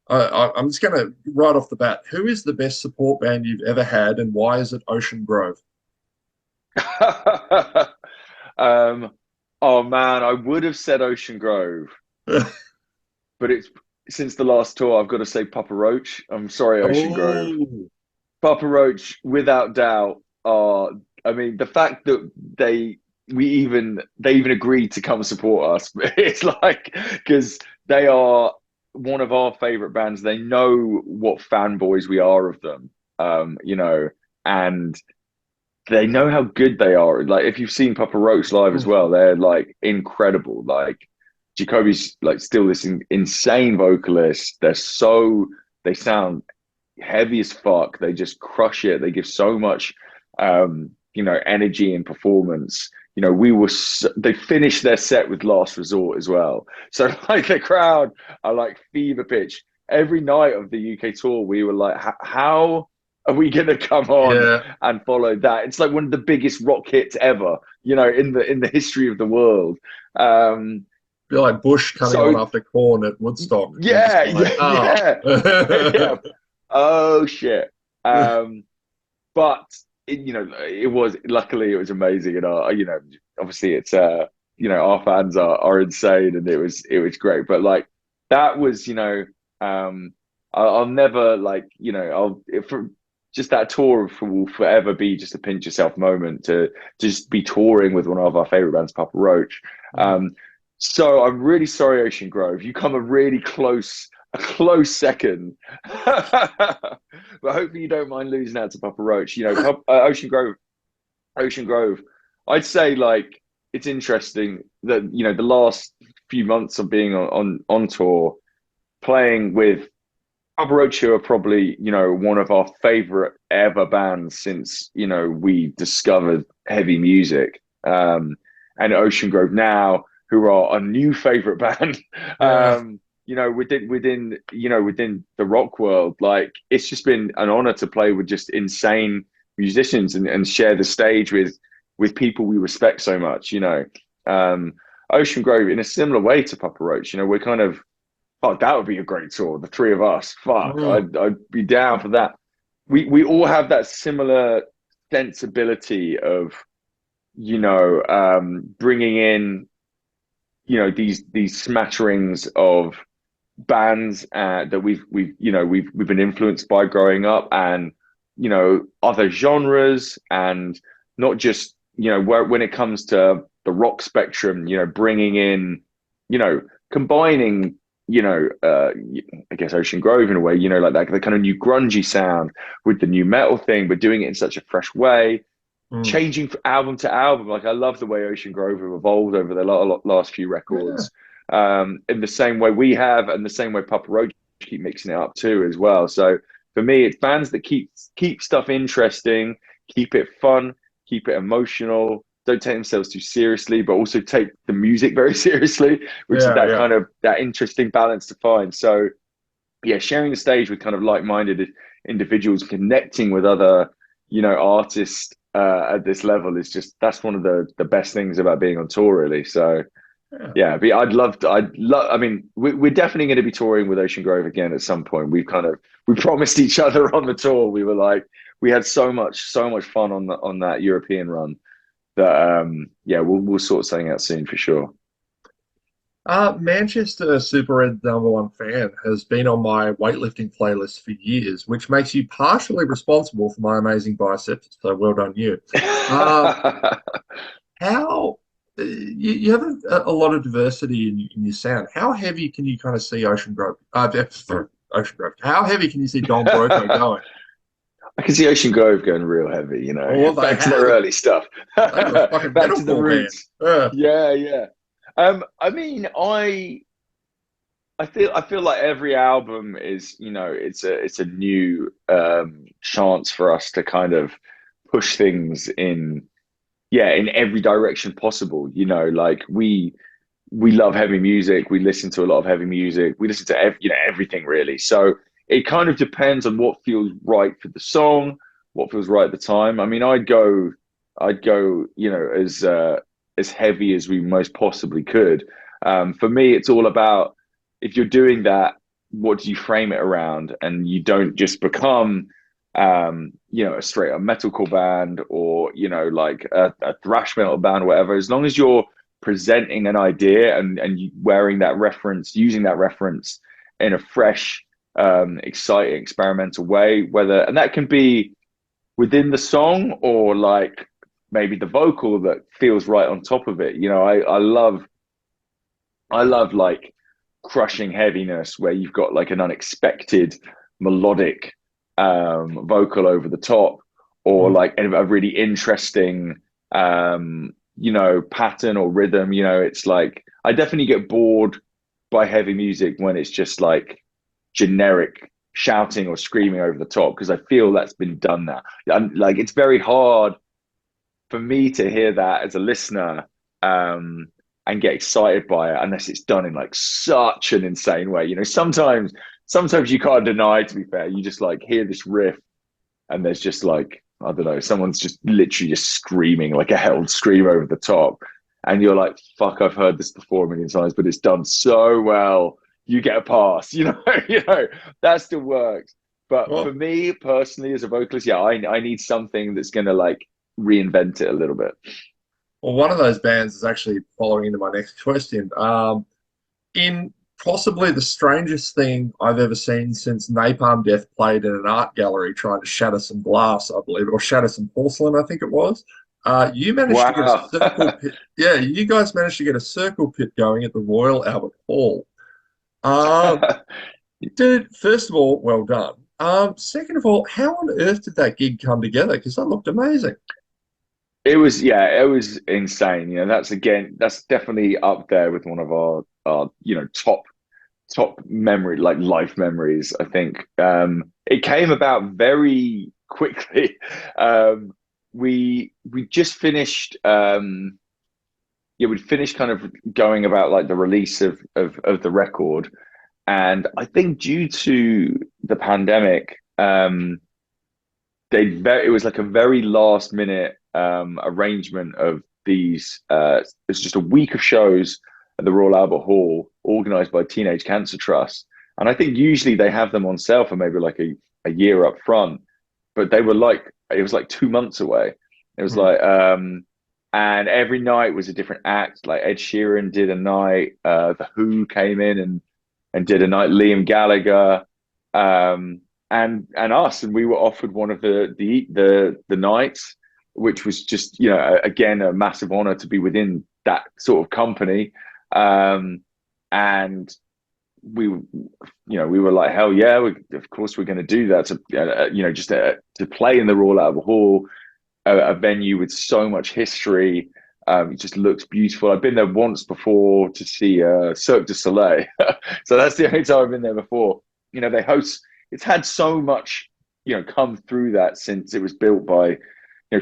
I'm just going to right off the bat. Who is the best support band you've ever had, and why is it Ocean Grove? um, oh man, I would have said Ocean Grove, but it's since the last tour, I've got to say Papa Roach. I'm sorry, Ocean Grove. Oh, Papa Roach, without doubt, are. I mean, the fact that they even agreed to come support us, it's like because they are one of our favorite bands. They know what fanboys we are of them, and they know how good they are. Like if you've seen Papa Roach live as well, they're like incredible. Like Jacoby's like still this insane vocalist. They sound heavy as fuck. They just crush it. They give so much, energy and performance. They finished their set with Last Resort as well. So like the crowd are like fever pitch. Every night of the UK tour, we were like, how are we going to come on yeah. and follow that? It's like one of the biggest rock hits ever, in the history of the world. Feel like Bush coming on So after Corn at Woodstock. You're just yeah, like, yeah, ah. yeah, yeah. Oh shit. But it was luckily it was amazing, and obviously it's our fans are insane, and it was great. But like that was I'll never like for just that tour will forever be just a pinch yourself moment to just be touring with one of our favorite bands, Papa Roach. So I'm really sorry, Ocean Grove. You come a close second. But hopefully you don't mind losing out to Papa Roach. Ocean Grove. I'd say like it's interesting that the last few months of being on tour, playing with Papa Roach, who are probably one of our favorite ever bands since we discovered heavy music, and Ocean Grove now, who are a new favorite band. Yeah. Within the rock world, like it's just been an honor to play with just insane musicians and share the stage with people we respect so much. Um, Ocean Grove, in a similar way to Papa Roach, we're kind of fuck. That would be a great tour, the three of us. Fuck, Mm. I'd be down for that. We all have that similar sensibility of bringing in these smatterings of bands that we've been influenced by growing up, and other genres, and not just when it comes to the rock spectrum, bringing in combining I guess Ocean Grove in a way, like that the kind of new grungy sound with the new metal thing, but doing it in such a fresh way, Mm. changing album to album. Like I love the way Ocean Grove have evolved over the last few Yeah. records, in the same way we have, and the same way Papa Roach keep mixing it up too as well. So for me, it's bands that keep stuff interesting, keep it fun, keep it emotional. Don't take themselves too seriously, but also take the music very seriously, which is Yeah. that Yeah. kind of that interesting balance to find. So yeah, sharing the stage with kind of like-minded individuals, connecting with other, artists at this level is just that's one of the best things about being on tour, really. So Yeah. yeah, but I'd love. I mean, we're definitely going to be touring with Ocean Grove again at some point. We promised each other on the tour. We were like, we had so much fun on that European run that yeah, we'll sort something out soon for sure. Manchester Super Red number one fan has been on my weightlifting playlist for years, which makes you partially responsible for my amazing biceps. So well done, you. Uh, how you have a lot of diversity in your sound. How heavy can you kind of see Ocean Grove? Ocean Grove. How heavy can you see Don Broco going? I can see Ocean Grove going real heavy, Well, they back to their have. early stuff, They were a fucking back to the metalcore band. roots. Uh, Yeah, yeah. I mean, I feel like every album is, it's a new chance for us to kind of push things in, yeah, in every direction possible. Like we love heavy music. We listen to a lot of heavy music. We listen to everything really. So it kind of depends on what feels right for the song, what feels right at the time. I mean, I'd go, as heavy as we most possibly could. For me, it's all about if you're doing that. what do you frame it around, and you don't just become a straight up metalcore band, or like a thrash metal band or whatever. As long as you're presenting an idea, and you wearing that reference, using that reference in a fresh, exciting, experimental way, and that can be within the song, or like maybe the vocal that feels right on top of it. I love like crushing heaviness where you've got like an unexpected melodic vocal over the top, or Mm. like a really interesting pattern or rhythm. It's like I definitely get bored by heavy music when it's just like generic shouting or screaming over the top, because I feel that's been done now. Like it's very hard for me to hear that as a listener, um, and get excited by it unless it's done in like such an insane way. Sometimes you can't deny, to be fair, you just like hear this riff and there's just like, I don't know, someone's just literally just screaming like a held scream over the top. And you're like, fuck, I've heard this before a million times, but it's done so well. You get a pass, that still works. But for Well, me personally, as a vocalist, yeah, I need something that's gonna like reinvent it a little bit. well, one of those bands is actually following into my next question. In possibly the strangest thing I've ever seen since Napalm Death played in an art gallery trying to shatter some glass, I believe, or shatter some porcelain, I think it was. You managed to get a Wow. circle pit. Yeah, you guys managed to get a circle pit going at the Royal Albert Hall. Um, Dude, first of all, well done. Second of all, how on earth did that gig come together? Because that looked amazing. It was insane. That's definitely up there with one of our top memory, like life memories, I think. It came about very quickly. We just finished we'd finished kind of going about like the release of the record. And I think due to the pandemic, it was like a very last minute arrangement of these. It's just a week of shows at the Royal Albert Hall, organized by Teenage Cancer Trust. And I think usually they have them on sale for maybe like a year up front, but it was like 2 months away. It was Hmm. like and every night was a different act. Like Ed Sheeran did a night, The Who came in and did a night, Liam Gallagher, um, and us, and we were offered one of the nights, which was just again a massive honor to be within that sort of company, and we were like, hell yeah, of course we're going to do that, to just to play in the Royal Albert Hall, a venue with so much history. It just looks beautiful. I've been there once before to see Cirque du Soleil, so that's the only time I've been there before. They host. It's had so much, come through that since it was built by,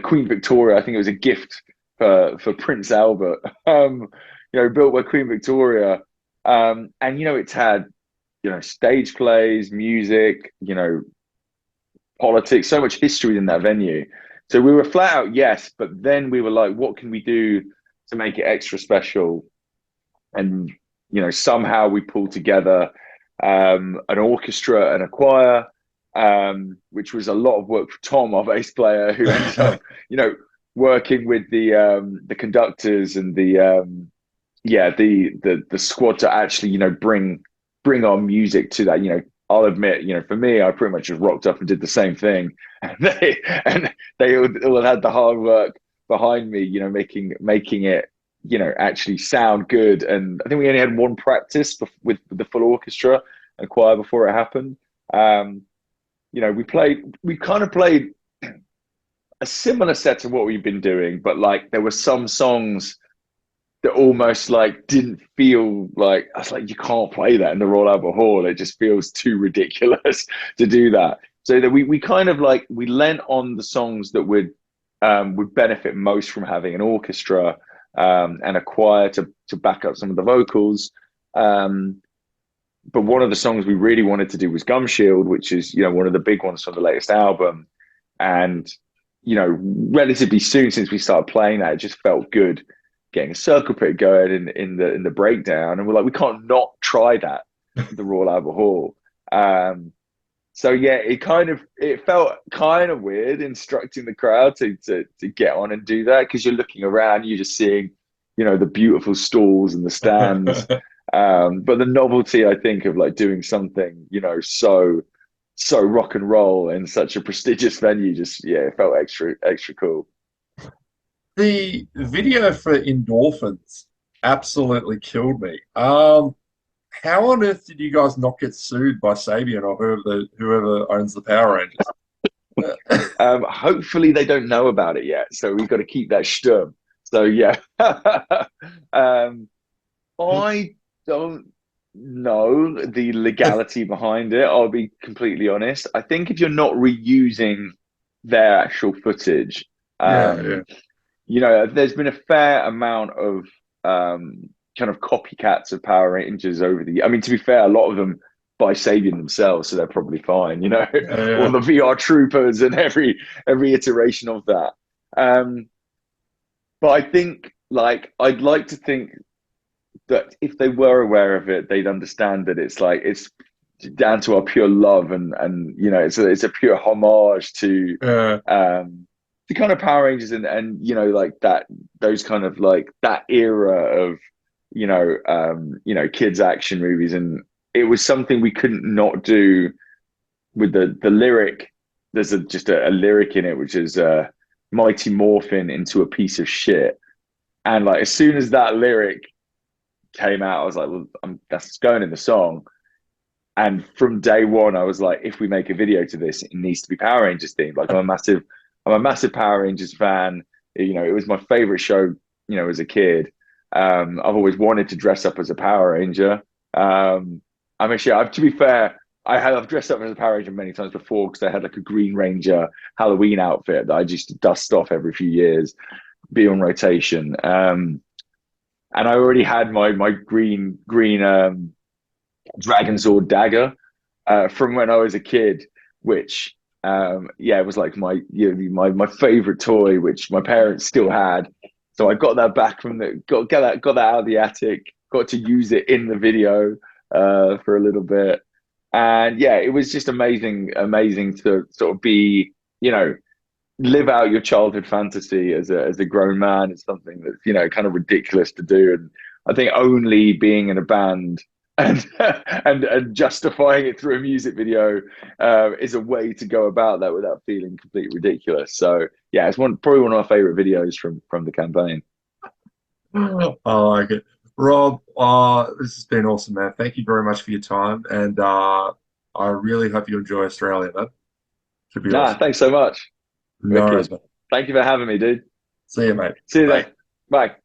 Queen Victoria. I think it was a gift for Prince Albert. Built by Queen Victoria, and it's had, stage plays, music, politics, so much history in that venue. So we were flat out yes, but then we were like, what can we do to make it extra special? And somehow we pulled together an orchestra and a choir, which was a lot of work for Tom, our bass player, who ended up working with the conductors and the squad to actually bring our music to that. I'll admit, for me, I pretty much just rocked up and did the same thing, and they all had the hard work behind me, making it, actually sound good. And I think we only had one practice with the full orchestra and choir before it happened. We kind of played a similar set to what we've been doing, but like there were some songs that almost like didn't feel like, I was like, you can't play that in the Royal Albert Hall. It just feels too ridiculous to do that. So that we kind of like we lent on the songs that would benefit most from having an orchestra, and a choir to back up some of the vocals. But one of the songs we really wanted to do was Gum Shield, which is one of the big ones from the latest album. And relatively soon since we started playing that, it just felt good getting a circle pit going in the breakdown, and we're like, we can't not try that. the Royal Albert Hall. So yeah, it felt kind of weird instructing the crowd to get on and do that, because you're looking around, you're just seeing, the beautiful stalls and the stands. But the novelty, I think, of like doing something, so rock and roll in such a prestigious venue, just yeah, it felt extra cool. The video for Endorphins absolutely killed me. How on earth did you guys not get sued by Sabian or whoever owns the Power Rangers? Hopefully they don't know about it yet, so we've got to keep that stum. So yeah, I don't know the legality behind it. I'll be completely honest. I think if you're not reusing their actual footage, Yeah, yeah. there's been a fair amount of kind of copycats of Power Rangers over the. I mean, to be fair, a lot of them by Sabian themselves, so they're probably fine. Yeah, All yeah. the VR troopers and every iteration of that. Um, but I think, like, I'd like to think that if they were aware of it, they'd understand that it's down to our pure love, and it's a pure homage to Uh, the kind of Power Rangers, and like that, those kind of like that era of kids action movies, and it was something we couldn't not do with the lyric. There's just a lyric in it which is mighty morphin into a piece of shit, and like as soon as that lyric came out, I was like, well, that's going in the song. And from day one, I was like, if we make a video to this, it needs to be Power Rangers themed. Like I'm a massive Power Rangers fan. It was my favorite show, as a kid. I've always wanted to dress up as a Power Ranger. I'm actually, to be fair, I've dressed up as a Power Ranger many times before, because I had like a Green Ranger Halloween outfit that I used to dust off every few years, be on rotation. And I already had my green Dragon Sword dagger from when I was a kid, which it was like my favorite toy, which my parents still had. So I got that back from got that out of the attic, got to use it in the video for a little bit, and yeah, it was just amazing to sort of be, live out your childhood fantasy as a grown man. Is something that's kind of ridiculous to do, and I think only being in a band and and justifying it through a music video is a way to go about that without feeling completely ridiculous. So yeah, it's probably one of my favorite videos from the campaign. I like it. Rob, this has been awesome, man. Thank you very much for your time. And I really hope you enjoy Australia, man. Should be Nah, awesome. thanks so much. No worries, Wicked. man. Thank you for having me, dude. See you, mate. See you Bye. then. Bye.